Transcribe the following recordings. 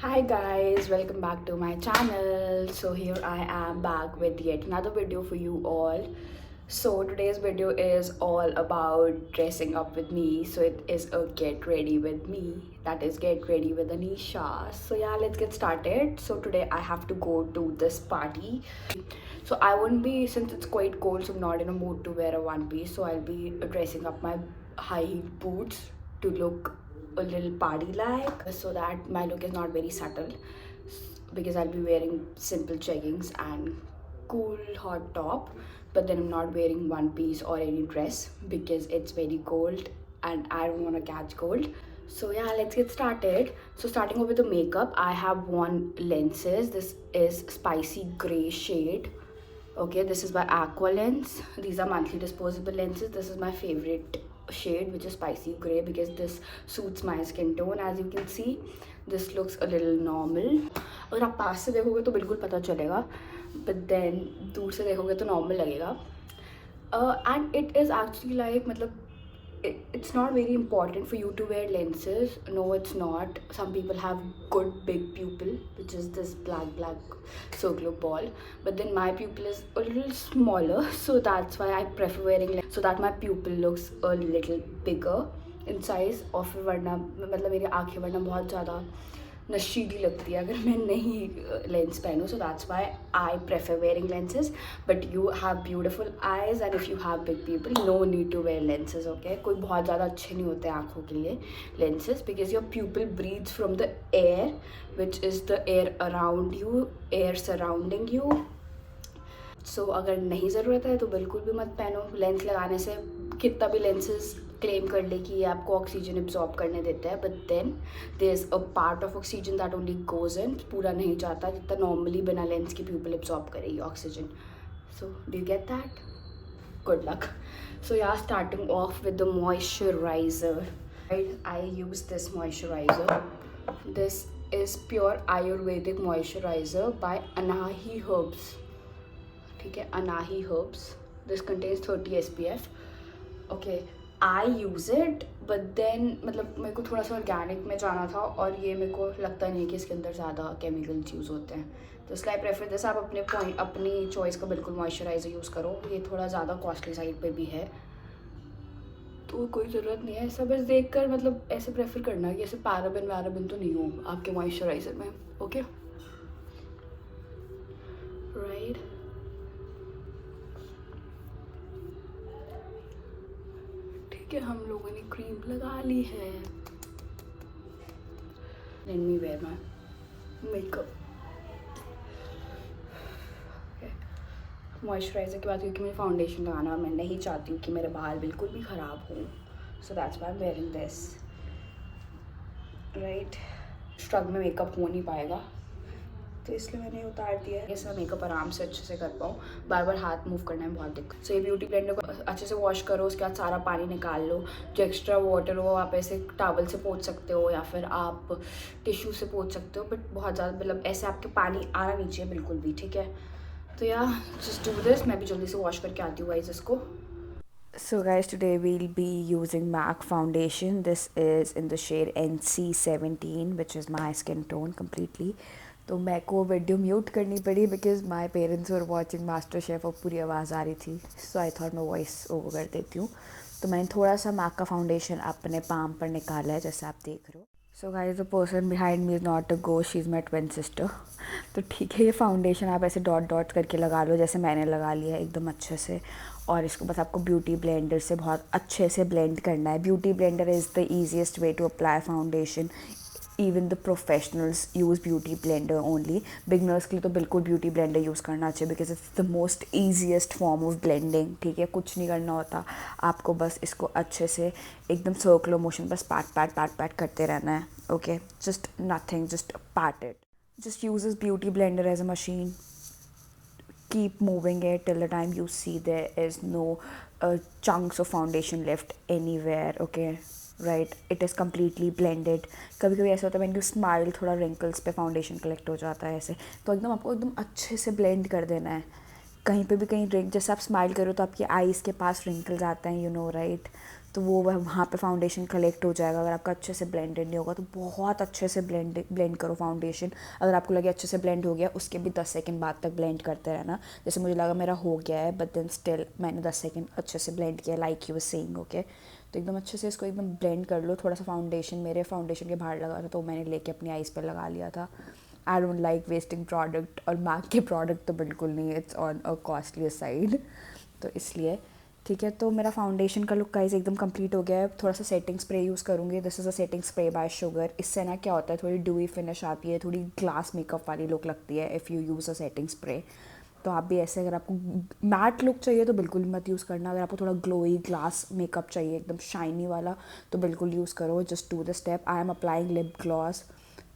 Hi guys, welcome back to my channel. So here I am back with yet another video for you all. So today's video is all about dressing up with me. So it is a get ready with me, that is get ready with Anisha. So yeah, let's get started. So today I have to go to this party. So I won't be, since it's quite cold, so I'm not in a mood to wear a one piece. So I'll be dressing up my high heel boots to look a little party like, so that my look is not very subtle, because I'll be wearing simple jeggings and cool hot top, but then I'm not wearing one piece or any dress because it's very cold and I don't want to catch cold. So yeah, let's get started. So starting off with the makeup, I have worn lenses. This is spicy gray shade. Okay, this is by Aqualens. These are monthly disposable lenses. This is my favorite shade, which is spicy gray, because this suits my skin tone. As you can see, this looks a little normal. अगर आप पास से देखोगे तो बिल्कुल पता चलेगा, but then दूर से देखोगे तो normal लगेगा. And it is actually like, मतलब it's not very important for you to wear lenses. No, it's not. Some people have good big pupil, which is this black circular ball, but then my pupil is a little smaller, so that's why I prefer wearing lenses, so that my pupil looks a little bigger in size. और फिर वरना मतलब मेरी आँखें वरना बहुत ज़्यादा नशीली लगती है अगर मैं नहीं लेंस पहनूँ. So that's why I prefer wearing lenses. But you have beautiful eyes and if you have big pupil, no need to wear lenses. Okay, कोई बहुत ज़्यादा अच्छे नहीं होते आँखों के लिए lenses, because your pupil breathes from the air, which is the air around you, air surrounding you. So अगर नहीं ज़रूरत है तो बिल्कुल भी मत पहनो. लेंस लगाने से कितना भी लेंसेज क्लेम कर ले कि ये आपको ऑक्सीजन एब्जॉर्ब करने देता है, but then there is a part of oxygen that only goes in, पूरा नहीं जाता जितना नॉर्मली बिना लेंस की प्यूपिल एब्जॉर्ब करेगी oxygen. So do you get that? Good luck. So yeah starting off with the moisturiser. I use this moisturiser. This is pure Ayurvedic moisturiser by Anahi herbs. ठीक है, Anahi herbs. This contains 30 SPF. Okay, I use it, but then मतलब मेरे को थोड़ा सा organic में जाना था, और ये मेरे को लगता नहीं कि इसके अंदर ज़्यादा केमिकल्स यूज़ होते हैं. तो इसलिए आई प्रेफर दिस. आप अपने पॉइंट, अपनी चॉइस का बिल्कुल मॉइस्चराइज़र यूज़ करो. ये थोड़ा ज़्यादा कॉस्टली साइड पे भी है, तो कोई ज़रूरत नहीं है ऐसा. बस देख कर मतलब ऐसे प्रेफर करना कि ऐसे पैराबेन वैराबेन तो नहीं हो आपके मॉइस्चराइज़र में. Okay, right. ठीक है, हम लोगों ने क्रीम लगा ली है. Let me wear my makeup. Moisturiser के बाद क्योंकि मुझे फाउंडेशन लगाना, मैं नहीं चाहती हूँ कि मेरे बाल बिल्कुल भी ख़राब हों, so that's why I am wearing this. Right, स्ट्रग में मेकअप हो नहीं पाएगा, तो इसलिए मैंने उतार दिया है. ऐसा मेकअप आराम से अच्छे से कर पाऊँ. बार बार हाथ मूव करने में बहुत दिक्कत. सो ये ब्यूटी ब्लेंडर को अच्छे से वॉश करो. उसके बाद सारा पानी निकाल लो. जो एक्स्ट्रा वाटर हो आप ऐसे टॉवल से पोंछ सकते हो, या फिर आप टिश्यू से पोंछ सकते हो, बट बहुत ज़्यादा मतलब ऐसे आपके पानी आना नहीं चाहिए बिल्कुल भी. ठीक है, तो या जस्ट डू दिस. मैं भी जल्दी से वॉश करके आती हूँ गाइस इसको. So guys, today we'll be using MAC foundation. This is in the shade NC17, which is my skin tone completely. तो मैं को वीडियो म्यूट करनी पड़ी because my parents were watching master chef और पूरी आवाज़ आ रही थी. सो आई थॉट मैं वॉइस ओवर कर देती हूँ. तो मैंने थोड़ा सा मैक का फाउंडेशन अपने पाम पर निकाला है, जैसे आप देख रहे हो. So guys, the person behind me is not a ghost, she is my twin sister. तो ठीक है, ये फाउंडेशन आप ऐसे डॉट डॉट करके लगा लो, जैसे मैंने लगा लिया है एकदम अच्छे से. और इसको बस आपको ब्यूटी ब्लेंडर से बहुत अच्छे से ब्लेंड करना है. Beauty blender is the easiest way to apply foundation. Even the professionals use beauty blender only. Beginners के लिए तो बिल्कुल ब्यूटी ब्लेंडर यूज़ करना चाहिए, because it's the most easiest form of blending. ठीक है, कुछ नहीं करना होता आपको, बस इसको अच्छे से एकदम सर्कुलर मोशन बस पैट करते रहना है. Okay, just nothing, just pat it. Just use this beauty blender as a machine. Keep moving it till the time you see there is no chunks of foundation left anywhere. Okay, right, it is completely blended. कभी कभी ऐसा होता है when you smile थोड़ा wrinkles पे foundation collect हो जाता है ऐसे, तो एकदम आपको एकदम अच्छे से blend कर देना है. कहीं पे भी कहीं जैसे आप स्माइल करो तो आपकी आईज़ के पास wrinkles आते हैं, you know, right. तो वो वहाँ पे फाउंडेशन कलेक्ट हो जाएगा। अगर आपका अच्छे से ब्लेंडेड नहीं होगा तो बहुत अच्छे से ब्लेंड करो फाउंडेशन। अगर आपको लगे अच्छे से ब्लेंड हो गया, उसके भी 10 सेकंड बाद तक ब्लेंड करते रहना। जैसे मुझे लगा मेरा हो गया है, बट देन स्टिल मैंने 10 सेकंड अच्छे से ब्लेंड किया, like you were saying. Okay, तो एकदम अच्छे से इसको एकदम ब्लेंड कर लो। थोड़ा सा फाउंडेशन मेरे फाउंडेशन के बाहर लगा था, तो मैंने लेके अपनी आईज़ पर लगा लिया था। I don't like wasting product, और मैक के प्रोडक्ट तो बिल्कुल नहीं, it's on a costly side, तो इसलिए। ठीक है, तो मेरा फाउंडेशन का लुक गाइस एकदम कंप्लीट हो गया है। थोड़ा सा सेटिंग स्प्रे यूज़ करूँगी। This is a setting spray bye sugar. इससे ना क्या होता है, थोड़ी ड्यूई फिनिश आती है, थोड़ी ग्लास मेकअप वाली लुक लगती है if you use a setting spray. तो आप भी ऐसे, अगर आपको मैट लुक चाहिए तो बिल्कुल मत यूज़ करना। अगर आपको थोड़ा ग्लोई ग्लास मेकअप चाहिए एकदम शाइनी वाला, तो बिल्कुल यूज़ करो। Just do the step. I am applying lip gloss.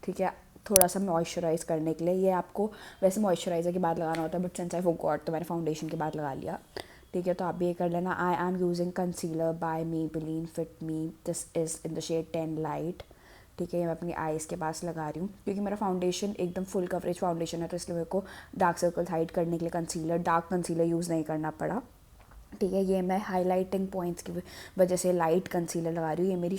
ठीक है, थोड़ा सा मॉइस्चराइज़ करने के लिए। ये आपको वैसे मॉइस्चराइज़र के बाद लगाना होता है, बट सिंस आई फॉरगॉट तो मैंने फाउंडेशन के बाद लगा लिया। ठीक है, तो आप भी ये कर लेना। I am using concealer by Maybelline fit me. This is in the shade 10 light. ठीक है, ये मैं अपनी आईज़ के पास लगा रही हूँ, क्योंकि मेरा फाउंडेशन एकदम फुल कवरेज फाउंडेशन है, तो इसलिए मेरे को डार्क सर्कल हाइड करने के लिए डार्क कंसीलर यूज़ नहीं करना पड़ा। ठीक है, ये मैं हाइलाइटिंग पॉइंट्स की वजह से लाइट कंसीलर लगा रही हूँ।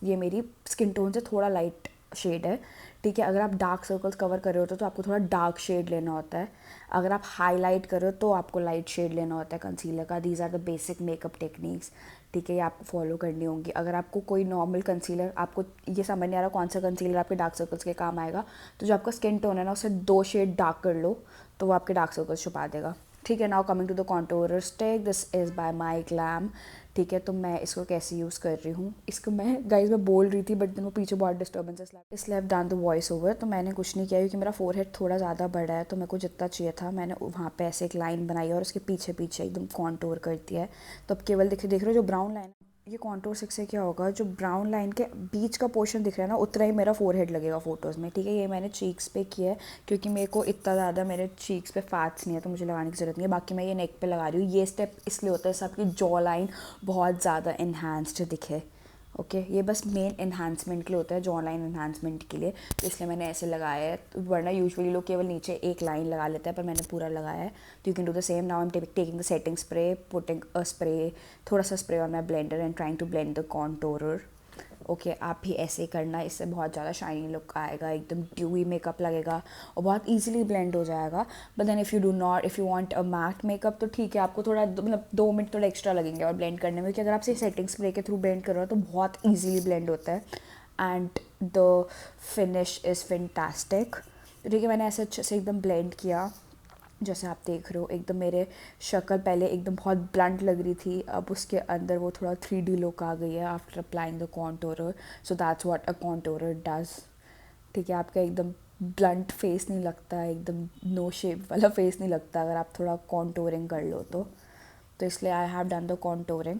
ये मेरी स्किन टोन से थोड़ा लाइट शेड है। ठीक है, अगर आप डार्क सर्कल्स कवर कर रहे होते हो तो आपको थोड़ा डार्क शेड लेना होता है। अगर आप हाईलाइट कर रहे हो तो आपको लाइट शेड लेना होता है कंसीलर का। These are the basic makeup techniques. ठीक है, ये आपको फॉलो करनी होंगी। अगर आपको कोई नॉर्मल कंसीलर, आपको ये समझ नहीं आ रहा कौन सा कंसीलर आपके डार्क सर्कल्स के काम आएगा, तो जो आपका स्किन टोन है ना, उससे 2 शेड डार्क कर लो, तो वो आपके डार्क सर्कल्स छुपा देगा। ठीक है, now coming to the contour stick. This is by my glam. ठीक है, तो मैं इसको कैसे यूज़ कर रही हूँ, इसको मैं गाइज मैं बोल रही थी, बट दिन वो पीछे बहुत डिस्टर्बेंसेस इसलिए अब डान द वॉइस ओवर। तो मैंने कुछ नहीं किया, क्योंकि मेरा फोरहेड थोड़ा ज़्यादा बड़ा है, तो मेरे को जितना चाहिए था मैंने वहाँ पे ऐसे एक लाइन बनाई और उसके पीछे पीछे एकदम कॉन्टोर कर दिया है। तो अब केवल देख रहे हो जो ब्राउन लाइन, ये कॉन्टोर स्टिक से क्या होगा, जो ब्राउन लाइन के बीच का पोर्शन दिख रहा है ना, उतना ही मेरा फोरहेड लगेगा फ़ोटोज़ में। ठीक है, ये मैंने चीक्स पे किया है, क्योंकि मेरे को इतना ज़्यादा मेरे चीक्स पे फैट्स नहीं है, तो मुझे लगाने की ज़रूरत नहीं है। बाकी मैं ये नेक पे लगा रही हूँ। ये स्टेप इसलिए होता है इससे आपकी जॉ लाइन बहुत ज़्यादा इन्हांस्ड दिखे। ओके, ये बस मेन इन्हांसमेंट के लिए होता है, जॉ लाइन इन्हांसमेंट के लिए, तो इसलिए मैंने ऐसे लगाया है। वरना यूजुअली लोग केवल नीचे एक लाइन लगा लेते हैं, पर मैंने पूरा लगाया है। तो you can do the same. Now I am taking the setting spray, putting a spray, थोड़ा सा spray on my blender and trying to blend the contour. Okay, आप भी ऐसे ही करना, इससे बहुत ज़्यादा शाइनी लुक आएगा, एकदम ड्यूई मेकअप लगेगा और बहुत इजीली ब्लेंड हो जाएगा। But then if you want a matte makeup, तो ठीक है, आपको थोड़ा मतलब 2 मिनट थोड़ा एक्स्ट्रा लगेंगे और ब्लेंड करने में, क्योंकि अगर आप से सेटिंग स्प्रे के थ्रू ब्लेंड कर रहे हो तो बहुत ईजीली ब्लेंड होता है and the finish is fantastic. ठीक है, मैंने ऐसे अच्छे से एकदम ब्लेंड किया, जैसे आप देख रहे हो। एकदम मेरे शक्ल पहले एकदम बहुत ब्लंट लग रही थी, अब उसके अंदर वो थोड़ा 3D लुक आ गई है after applying the contour. So that's what a contour does. ठीक है, आपका एकदम ब्लंट फेस नहीं लगता, एकदम नो शेप वाला फेस नहीं लगता अगर आप थोड़ा कॉन्टोरिंग कर लो तो इसलिए I have done the contouring.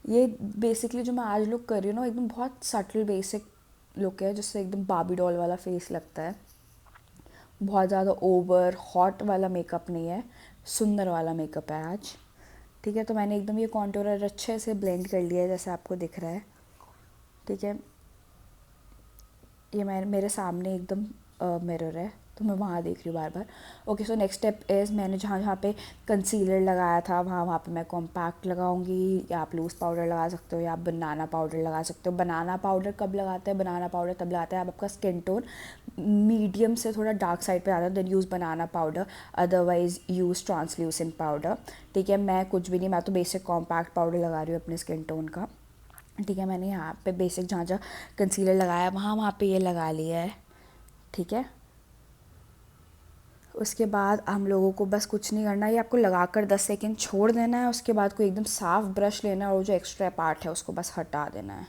ये बेसिकली जो मैं आज लुक कर रही हूँ ना, एकदम बहुत सटल बेसिक लुक है, जिससे एकदम बाबी डॉल वाला फेस लगता है। बहुत ज़्यादा ओवर हॉट वाला मेकअप नहीं है, सुंदर वाला मेकअप है आज। ठीक है, तो मैंने एकदम ये कॉन्टोरर अच्छे से ब्लेंड कर लिया है, जैसे आपको दिख रहा है। ठीक है, ये मेरे सामने एकदम मिरर है, तो मैं वहाँ देख रही हूँ बार बार। Okay, so next step is, मैंने जहाँ जहाँ पे कंसीलर लगाया था वहाँ वहाँ पे मैं कॉम्पैक्ट लगाऊंगी, या आप लूज़ पाउडर लगा सकते हो, या आप बनाना पाउडर लगा सकते हो। बनाना पाउडर कब लगाते हैं, बनाना पाउडर तब लगाते हैं आप आपका स्किन टोन मीडियम से थोड़ा डार्क साइड पे आता है, then use banana powder, otherwise use translucent powder. ठीक है, मैं कुछ भी नहीं, मैं तो बेसिक कॉम्पैक्ट पाउडर लगा रही हूँ अपने स्किन टोन का। ठीक है, मैंने यहाँ पे बेसिक जहाँ जहाँ कंसीलर लगाया वहाँ वहाँ पे ये लगा लिया है। ठीक है, उसके बाद हम लोगों को बस कुछ नहीं करना, ये आपको लगा कर 10 सेकेंड छोड़ देना है। उसके बाद कोई एकदम साफ़ ब्रश लेना है और जो एक्स्ट्रा पार्ट है उसको बस हटा देना है।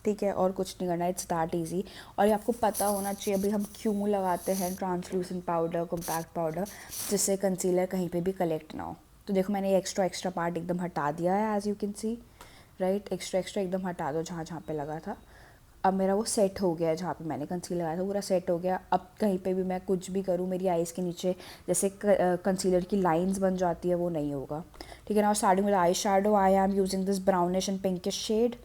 ठीक है, और कुछ नहीं करना, इट्स दैट ईजी। और ये आपको पता होना चाहिए अभी हम क्यों लगाते हैं ट्रांसलूसेंट पाउडर, कॉम्पैक्ट पाउडर, जिससे कंसीलर कहीं पे भी कलेक्ट ना हो। तो देखो मैंने ये एक्स्ट्रा पार्ट एकदम हटा दिया है, as you can see right. Extra एकदम हटा दो जहाँ जहाँ पे लगा था। अब मेरा वो सेट हो गया है, जहाँ पे मैंने कंसीलर लगाया था पूरा सेट हो गया। अब कहीं पे भी मैं कुछ भी करूँ, मेरी आइज़ के नीचे जैसे कंसीलर की लाइंस बन जाती है, वो नहीं होगा। ठीक है ना। और starting with eye shadow, I am using this brownish and pinkish shade.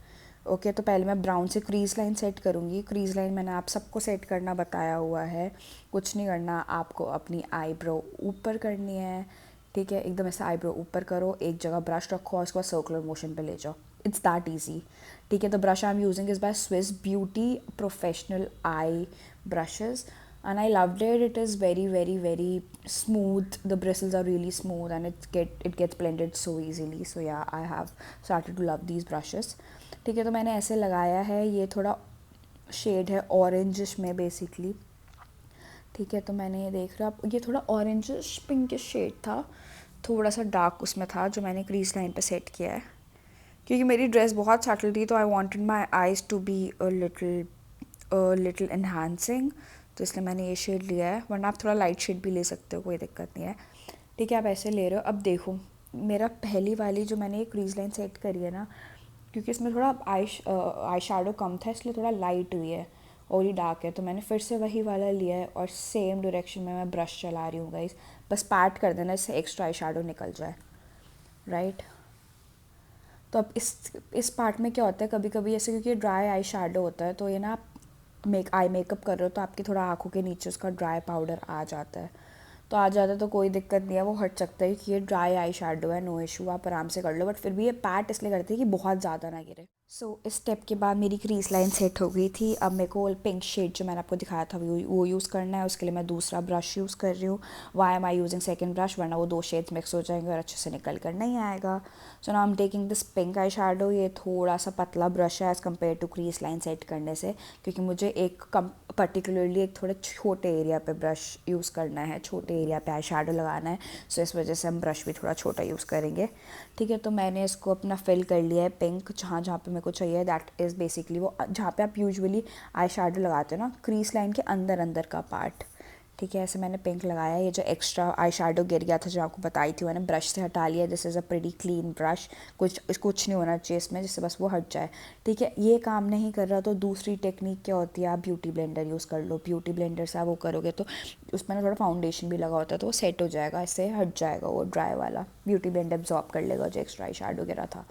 Okay, तो पहले मैं ब्राउन से क्रीज लाइन सेट करूँगी। क्रीज लाइन मैंने आप सबको सेट करना बताया हुआ है, कुछ नहीं करना, आपको अपनी आईब्रो ऊपर करनी है। ठीक है, एकदम ऐसा आईब्रो ऊपर करो, एक जगह ब्रश रखो और उसको सर्कुलर मोशन पे ले जाओ। It's that easy. ठीक है, तो brush I am using is by Swiss beauty professional I brushes, and I loved it. It is very very very smooth. The bristles are really smooth and it gets blended so easily. So yeah, I have started to love these brushes. ठीक है, तो मैंने ऐसे लगाया है, ये थोड़ा shade है ऑरेंजिश में बेसिकली। ठीक है, तो मैंने ये देख रहा, ये थोड़ा ऑरेंजिश पिंकिश शेड था, थोड़ा सा डार्क उसमें था, जो मैंने क्रीज लाइन पे सेट किया है क्योंकि मेरी ड्रेस बहुत सटल थी, तो I wanted my eyes to be little enhancing, तो इसलिए मैंने ये शेड लिया है। वरना आप थोड़ा लाइट शेड भी ले सकते हो, कोई दिक्कत नहीं है। ठीक है, आप ऐसे ले रहे हो। अब देखो, मेरा पहली वाली जो मैंने ये क्रीज लाइन सेट करी है ना, क्योंकि इसमें थोड़ा आई शैडो कम था, इसलिए थोड़ा लाइट हुई है और ये डार्क है, तो मैंने फिर से वही वाला लिया है और सेम डायरेक्शन में मैं ब्रश चला रही हूँ गाइस। बस पैट कर देना, इससे एक्स्ट्रा आई शैडो निकल जाए, राइट। तो अब इस पार्ट में क्या होता है, कभी कभी ऐसे क्योंकि ड्राई आई शैडो होता है, तो ये ना आप आई मेकअप कर रहे हो तो आपकी थोड़ा आँखों के नीचे उसका ड्राई पाउडर आ जाता है, तो आ जाता है तो कोई दिक्कत नहीं है, वो हट सकता है कि ये ड्राई आई शैडो है, नो इशू, आप आराम से कर लो। बट फिर भी ये पैट इसलिए करते हैं कि बहुत ज़्यादा ना गिरे। सो इस स्टेप के बाद मेरी क्रीज लाइन सेट हो गई थी। अब मेरे को पिंक शेड जो मैंने आपको दिखाया था वो यूज़ करना है, उसके लिए मैं दूसरा ब्रश यूज़ कर रही हूँ। Why am I using second brush, वरना वो दो शेड्स मिक्स हो जाएंगे और अच्छे से निकल कर नहीं आएगा। So now I am taking this pink eye shadow. ये थोड़ा सा पतला ब्रश है as compare to crease line set करने से, क्योंकि मुझे एक पर्टिकुलरली एक थोड़े छोटे एरिया पे ब्रश यूज़ करना है, छोटे एरिया पे आई शैडो लगाना है। सो इस वजह से हम ब्रश भी थोड़ा छोटा यूज़ करेंगे। ठीक है, तो मैंने इसको अपना फिल कर लिया है पिंक, जहाँ जहाँ पे मेरे को चाहिए। दैट इज़ बेसिकली वो जहाँ पे आप यूजुअली आई शैडो लगाते हो ना, क्रीज लाइन के अंदर अंदर का पार्ट। ठीक है, ऐसे मैंने पिंक लगाया। ये जो एक्स्ट्रा आई शैडो गिर गया था जो आपको बताई थी, मैंने ब्रश से हटा लिया। This is a pretty clean brush, कुछ नहीं होना चाहिए इसमें, जिससे बस वो हट जाए। ठीक है, ये काम नहीं कर रहा तो दूसरी टेक्निक क्या होती है, आप ब्यूटी ब्लेंडर यूज़ कर लो। ब्यूटी ब्लेंडर से आप वो करोगे तो उसमें ना थोड़ा फाउंडेशन भी लगा होता है, तो वो सेट हो जाएगा, इससे हट जाएगा वो ड्राई वाला। ब्यूटी ब्लेंडर एब्जॉर्ब कर लेगा जो एक्स्ट्रा आई शैडो गिरा था।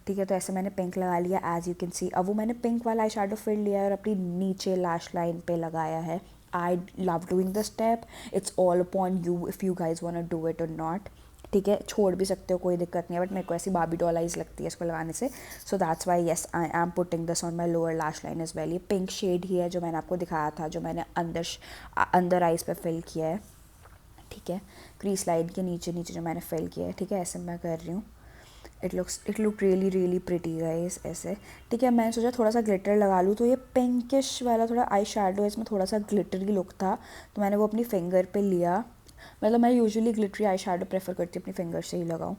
ठीक है, तो ऐसे मैंने पिंक लगा लिया एज़ यू कैन सी। अब वो मैंने पिंक वाला आई शैडो फिल लिया है और अपनी नीचे लैश लाइन पे लगाया है। I love doing this step, it's all upon you if you guys want to do it or not. ठीक है, छोड़ भी सकते हो, कोई दिक्कत नहीं है, बट मेरे को ऐसी बाबी डॉल आइज लगती है इसको लगाने से। So that's why yes I am putting this on my lower lash line as well. ये पिंक शेड ही है जो मैंने आपको दिखाया था, जो मैंने अंदर आइज़ पे फिल किया है। ठीक है, क्रीज लाइन के नीचे नीचे जो मैंने फिल किया है। ठीक है, ऐसे मैं कर रही हूँ। It look really really pretty guys ऐसे। ठीक है, मैंने सोचा थोड़ा सा ग्लिटर लगा लूँ, तो ये पिंकिश वाला थोड़ा आई शैडो, इसमें थोड़ा सा ग्लिटरी लुक था, तो मैंने वो अपनी फिंगर पे लिया। मतलब मैं usually glittery eye shadow prefer करती हूँ अपनी फिंगर से ही लगाऊँ।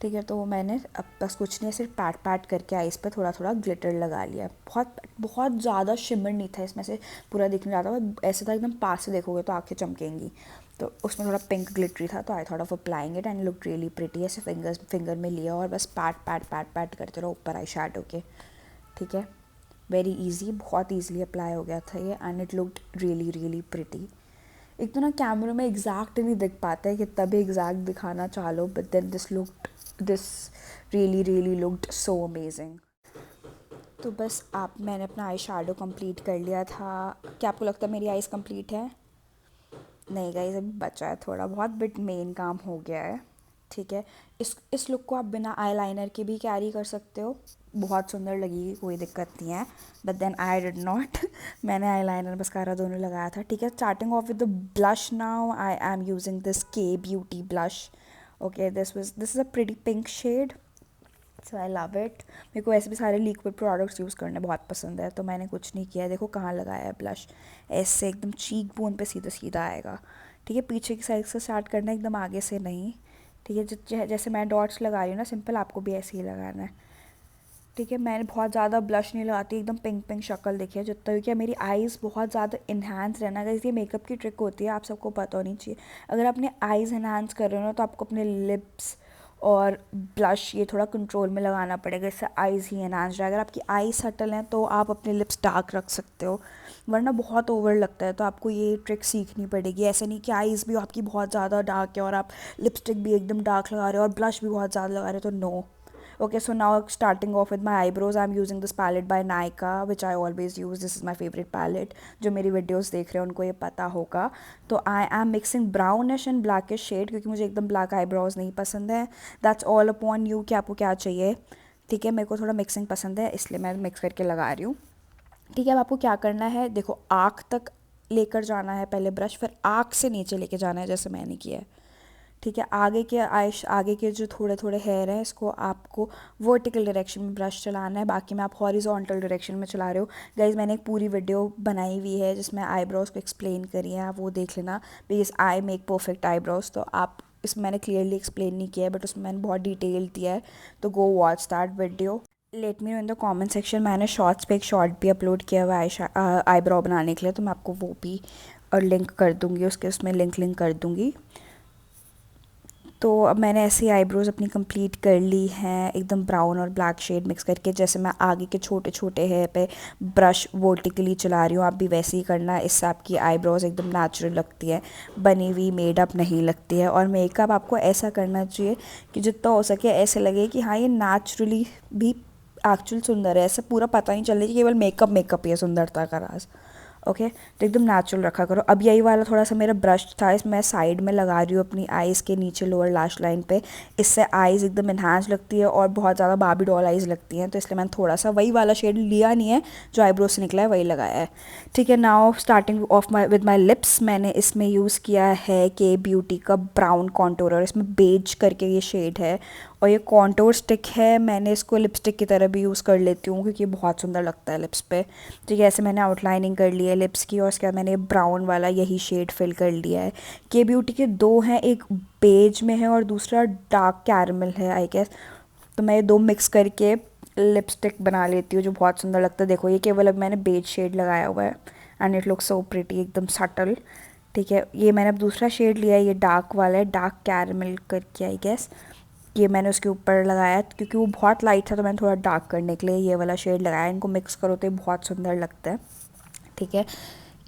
ठीक है, तो वो मैंने अब बस कुछ नहीं, सिर्फ पैट पैट करके आइस पे थोड़ा थोड़ा ग्लिटर लगा लिया। बहुत बहुत ज़्यादा शिमर नहीं था इसमें से, पूरा दिखने जाता था, ऐसे था एकदम पास से देखोगे तो आँखें चमकेंगी। तो उसमें थोड़ा पिंक ग्लिटरी था, तो I thought of applying it and look really pretty. ऐसे फिंगर में लिया और बस पैट पैट पैट पैट करते रहो ऊपर आई शैडो के। ठीक है, वेरी इजी, बहुत ईजिली अप्लाई हो गया था ये and it looked really really pretty. एक तो ना कैमरे में एग्जैक्ट नहीं दिख पाता है, कितना भी एग्जैक्ट दिखाना चाह लो, but then this really really looked so amazing. तो बस मैंने अपना आई शैडो कंप्लीट कर लिया था। क्या आपको लगता है मेरी आईज़ कंप्लीट है? नहीं गाइस, अभी बचा है थोड़ा बहुत, बट मेन काम हो गया है। ठीक है, इस लुक को आप बिना आई लाइनर के भी कैरी कर सकते हो, बहुत सुंदर लगेगी, कोई दिक्कत नहीं है। But then I did not मैंने आई लाइनर मस्कारा दोनों लगाया था। ठीक है, starting off with the blush now, I am using this K beauty blush. Okay, this is a pretty pink shade, so I love it. मेरे को ऐसे भी सारे लिक्विड प्रोडक्ट्स यूज़ करने बहुत पसंद है, तो मैंने कुछ नहीं किया। देखो कहाँ लगाया है ब्लश, ऐसे एकदम चीक बोन पे सीधा सीधा आएगा। ठीक है, पीछे की साइड से स्टार्ट करना है, एकदम आगे से नहीं। ठीक है, जैसे मैं डॉट्स लगा रही हूँ ना सिंपल, आपको भी ऐसे ही लगाना है। ठीक है, मैंने बहुत ज़्यादा ब्लश नहीं लगाती, एकदम पिंक पिंक शक्ल देखिए जितना, क्योंकि मेरी आइज़ बहुत ज़्यादा इन्हांस रहना है। ये मेकअप की ट्रिक होती है, आप सबको पता होनी चाहिए। अगर आप अपने आइज़ इन्हांस कर रहे हो ना, तो आपको अपने लिप्स और ब्लश ये थोड़ा कंट्रोल में लगाना पड़ेगा, इससे आइज़ ही एनहांस रहे। अगर आपकी आइज़ सटल हैं तो आप अपने लिप्स डार्क रख सकते हो, वरना बहुत ओवर लगता है, तो आपको ये ट्रिक सीखनी पड़ेगी। ऐसे नहीं कि आइज़ भी आपकी बहुत ज़्यादा डार्क है और आप लिपस्टिक भी एकदम डार्क लगा रहे हो और ब्लश भी बहुत ज़्यादा लगा रहे हो, तो no. Okay, so now starting off with my eyebrows, I'm using this palette by Nykaa, which I always use. This is my favorite palette. जो मेरी वीडियोस देख रहे हैं उनको ये पता होगा। तो I am mixing brownish and blackish shade, क्योंकि मुझे एकदम black eyebrows नहीं पसंद है। That's all upon you कि आपको क्या चाहिए। ठीक है, मेरे को थोड़ा मिक्सिंग पसंद है इसलिए मैं मिक्स करके लगा रही हूँ। ठीक है, अब आपको क्या करना है, देखो आँख तक लेकर जाना है पहले ब्रश, फिर आँख से नीचे लेके जाना है जैसे मैंने किया है। ठीक है, आगे के जो थोड़े थोड़े हेयर हैं इसको आपको वर्टिकल डायरेक्शन में ब्रश चलाना है, बाकी में आप हॉरिजॉन्टल डायरेक्शन में चला रहे हो। गाइज मैंने एक पूरी वीडियो बनाई हुई है जिसमें आईब्रोज़ को एक्सप्लेन करी है, आप वो देख लेना, because I make perfect eyebrows. तो आप इसमें मैंने क्लियरली एक्सप्लेन नहीं किया है बट उसमें मैंने बहुत डिटेल दिया है, तो go watch that video. Late me know in the comment section, मैंने शॉर्ट्स पे एक शॉर्ट भी अपलोड किया हुआ है आईब्रो बनाने के लिए, तो मैं आपको वो भी और लिंक कर दूँगी, उसके उसमें लिंक कर दूँगी। तो अब मैंने ऐसे ही आईब्रोज़ अपनी कंप्लीट कर ली हैं, एकदम ब्राउन और ब्लैक शेड मिक्स करके। जैसे मैं आगे के छोटे छोटे हेयर पे ब्रश वर्टिकली चला रही हूँ, आप भी वैसे ही करना, इससे आपकी आईब्रोज़ एकदम नेचुरल लगती है, बनी हुई मेडअप नहीं लगती है। और मेकअप आपको ऐसा करना चाहिए कि जितना हो सके ऐसे लगे कि हाँ ये नेचुरली भी एक्चुअल सुंदर है, ऐसे पूरा पता नहीं चले कि केवल मेकअप ही है सुंदरता का राज। ओके, तो एकदम नेचुरल रखा करो। अब यही वाला थोड़ा सा मेरा ब्रश था, इसमें मैं साइड में लगा रही हूँ अपनी आईज़ के नीचे लोअर लैश लाइन पे, इससे आईज़ एकदम इन्हांस लगती है और बहुत ज़्यादा बार्बी डॉल आईज़ लगती हैं, तो इसलिए मैंने थोड़ा सा वही वाला शेड लिया नहीं है जो आईब्रो से निकला है वही लगाया है। ठीक है, now starting off with my lips, मैंने इसमें यूज़ किया है के ब्यूटी का ब्राउन कॉन्टोरर, इसमें बेज करके ये शेड है, और ये कॉन्टोर स्टिक है, मैंने इसको लिपस्टिक की तरह भी यूज़ कर लेती हूँ क्योंकि ये बहुत सुंदर लगता है लिप्स पे। ठीक है, ऐसे मैंने आउटलाइनिंग कर ली है लिप्स की, और उसके बाद मैंने ब्राउन वाला यही शेड फिल कर लिया है। के ब्यूटी के दो हैं, एक बेज में है और दूसरा डार्क कैरमल है आई गेस, तो मैं ये दो मिक्स करके लिपस्टिक बना लेती हूँ जो बहुत सुंदर लगता है। देखो ये केवल अब मैंने बेज शेड लगाया हुआ है and it looks so pretty, एकदम सटल। ठीक है, ये मैंने अब दूसरा शेड लिया है, ये डार्क वाला है, डार्क कैरमल करके आई गेस, ये मैंने उसके ऊपर लगाया क्योंकि वो बहुत लाइट था तो मैंने थोड़ा डार्क करने के लिए ये वाला शेड लगाया। इनको मिक्स करो तो ये बहुत सुंदर लगता है। ठीक है,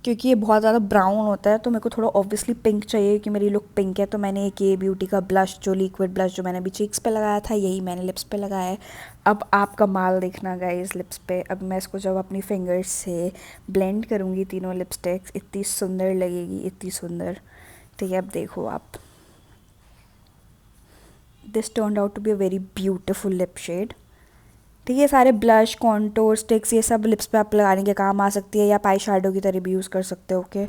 क्योंकि ये बहुत ज़्यादा ब्राउन होता है तो मेरे को थोड़ा ऑब्वियसली पिंक चाहिए कि मेरी लुक पिंक है, तो मैंने एक ये ब्यूटी का ब्लश, जो लिक्विड ब्लश जो मैंने अभी चीक्स पे लगाया था, यही मैंने लिप्स पे लगाया है। अब आप कमाल देखना गाइस लिप्स पे, अब मैं इसको जब अपनी फिंगर्स से ब्लेंड करूँगी तीनों लिपस्टिक्स, इतनी सुंदर लगेगी, इतनी सुंदर। ठीक है, अब देखो आप, this turned out to be a very beautiful lip shade. ठीक है, सारे ब्लश, कॉन्टोर स्टिक्स ये सब लिप्स पे आप लगाने के काम आ सकती है, या पाई शैडो की तरह भी यूज़ कर सकते हो। Okay,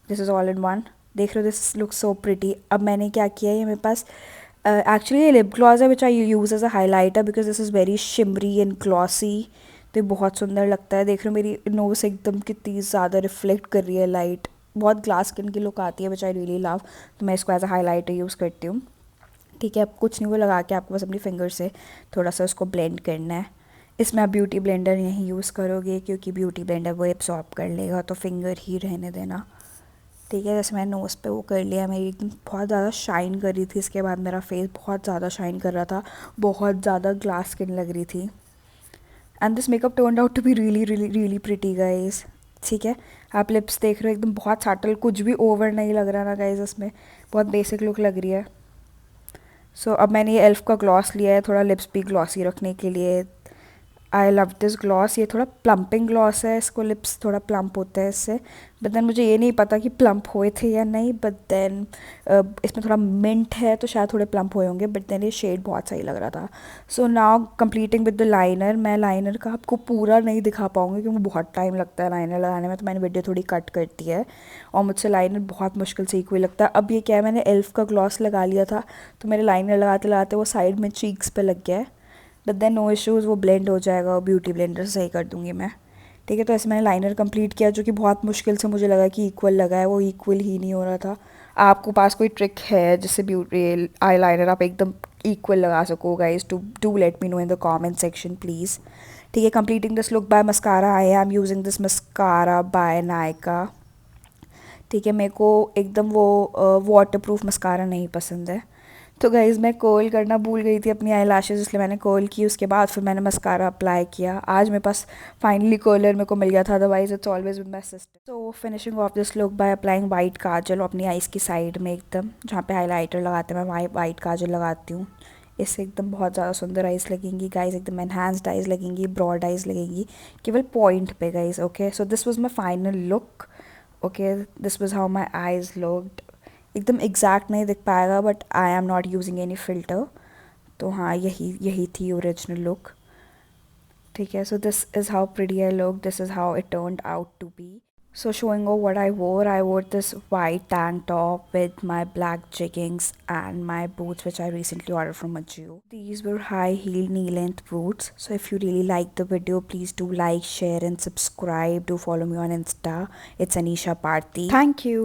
this is all in one, देख रहे हो, दिस लुक सो प्रिटी। अब मैंने क्या किया है, ये मेरे पास एक्चुअली ये लिप ग्लॉस है which I use as a highlighter because this is very shimmery and glossy, तो ये बहुत सुंदर लगता है। देख रहे हो मेरी नोज़ एकदम कितनी ज़्यादा रिफ्लेक्ट कर रही है लाइट, बहुत ग्लास स्किन की लुक आती है विच आई रियली लव, तो मैं इसको एज अ हाईलाइटर यूज़ करती हूँ। ठीक है, अब कुछ नहीं, वो लगा के आपको बस अपनी फिंगर से थोड़ा सा उसको ब्लेंड करना है। इसमें आप ब्यूटी ब्लेंडर नहीं यूज़ करोगे क्योंकि ब्यूटी ब्लेंडर वो एब्सॉर्ब कर लेगा, तो फिंगर ही रहने देना। ठीक है, जैसे मैंने नोज़ पे वो कर लिया, मेरी एकदम बहुत ज़्यादा शाइन कर रही थी, इसके बाद मेरा फेस बहुत ज़्यादा शाइन कर रहा था, बहुत ज़्यादा ग्लास स्किन लग रही थी, and this makeup turned out to be really really really pretty guys. ठीक है, आप लिप्स देख रहे हो एकदम बहुत सटल, कुछ भी ओवर नहीं लग रहा ना गाइज, इसमें बहुत बेसिक लुक लग रही है। सो अब मैंने ये एल्फ का ग्लॉस लिया है थोड़ा लिप्स भी ग्लॉसी रखने के लिए। आई लव दिस ग्लॉस, ये थोड़ा प्लम्पिंग ग्लॉस है, इसको लिप्स थोड़ा प्लम्प होता है इससे, बट देन मुझे ये नहीं पता कि प्लम्प हुए थे या नहीं, बट देन इसमें थोड़ा मिंट है तो शायद थोड़े प्लम्प हुए होंगे, बट देन ये शेड बहुत सही लग रहा था। So now completing with the liner, मैं लाइनर का आपको पूरा नहीं दिखा पाऊँगी क्योंकि बहुत टाइम लगता है लाइनर लगाने में, तो मैंने वीडियो थोड़ी कट करती है और मुझसे लाइनर बहुत मुश्किल से इक्वल लगता है। अब ये क्या है, मैंने एल्फ का ग्लॉस लगा लिया था तो मेरे लाइनर लगाते लगाते वो साइड में चीक्स पे लग गया है, बट देन नो इश्यूज़, वो ब्लेंड हो जाएगा और ब्यूटी ब्लेंडर से सही कर दूँगी मैं। ठीक है, तो ऐसे मैंने लाइनर कंप्लीट किया जो कि बहुत मुश्किल से मुझे लगा कि इक्वल लगा है, वो इक्वल ही नहीं हो रहा था। आपको पास कोई ट्रिक है जिससे ब्यूटी आई लाइनर आप एकदम इक्वल लगा सको guys, to let me know in the comment section please. ठीक है, completing this look by mascara, I am using this mascara by Nykaa. ठीक है, मेरे को एकदम वो वाटर प्रूफ मस्कारा नहीं पसंद है, तो गाइज़ मैं कर्ल करना भूल गई थी अपनी आई लैशेज़, इसलिए मैंने कर्ल की, उसके बाद फिर मैंने मस्कारा अप्लाई किया। आज मेरे पास फाइनली कर्लर मेरे को मिल गया था, otherwise it's always with my sister. So finishing off this look by applying white kajal अपनी आइज़ की साइड में, एकदम जहाँ पे हाईलाइटर लगाते हैं मैं वाइट काजल लगाती हूँ, इससे एकदम बहुत ज़्यादा सुंदर आइज़ लगेंगी गाइज़, एकदम एनहांस्ड आइज़ लगेंगी, ब्रॉड आइज़ लगेंगी, केवल पॉइंट पे guys. Okay, so this was my final look. Okay, this was how my eyes looked. एकदम एग्जैक्ट नहीं दिख पाएगा but I am not using any filter, तो हाँ यही थी ओरिजिनल लुक। ठीक है, so this is how pretty I look, this is how it turned out to be. So showing off what I wore this white tank top with my black jeggings and my boots which I recently ordered from Ajio. These were high heel knee length boots. So if you really like the video, please do like, share and subscribe. Do follow me on Insta. It's Anisha Parthi. Thank you.